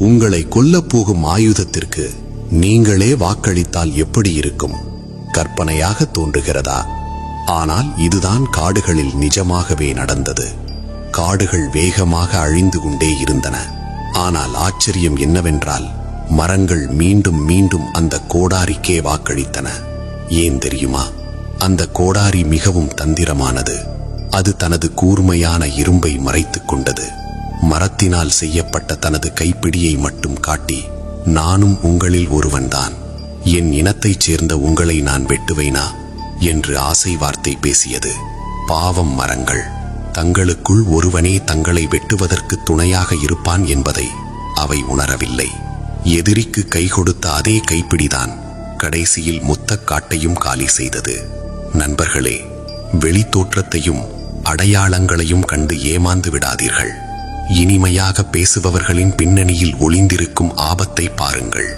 உங்களை கொல்லப் போகும் ஆயுதத்திற்கு நீங்களே வாக்களித்தால் எப்படி இருக்கும்? கற்பனையாக தோன்றுகிறதா? ஆனால் இதுதான் காடுகளில் நிஜமாகவே நடந்தது. காடுகள் வேகமாக அழிந்து கொண்டே இருந்தன. ஆனால் ஆச்சரியம் என்னவென்றால், மரங்கள் மீண்டும் மீண்டும் அந்த கோடாரிக்கே வாக்களித்தன. ஏன் தெரியுமா? அந்த கோடாரி மிகவும் தந்திரமானது. அது தனது கூர்மையான இரும்பை மறைத்துக் கொண்டது. மரத்தினால் செய்யப்பட்ட தனது கைப்பிடியை மட்டும் காட்டி, நானும் உங்களில் ஒருவன்தான், என் இனத்தைச் சேர்ந்த உங்களை நான் வெட்டுவேனா என்று ஆசை வார்த்தை பேசியது. பாவம் மரங்கள், தங்களுக்குள் ஒருவனே தங்களை வெட்டுவதற்கு துணையாக இருப்பான் என்பதை அவை உணரவில்லை. எதிரிக்கு கை கொடுத்த அதே கைப்பிடிதான் கடைசியில் மொத்த காட்டையும் காலி செய்தது. நண்பர்களே, வெளித்தோற்றத்தையும் அடையாளங்களையும் கண்டு ஏமாந்து விடாதீர்கள். இனிமையாக பேசுபவர்களின் பின்னணியில் ஒளிந்திருக்கும் ஆபத்தை பாருங்கள்.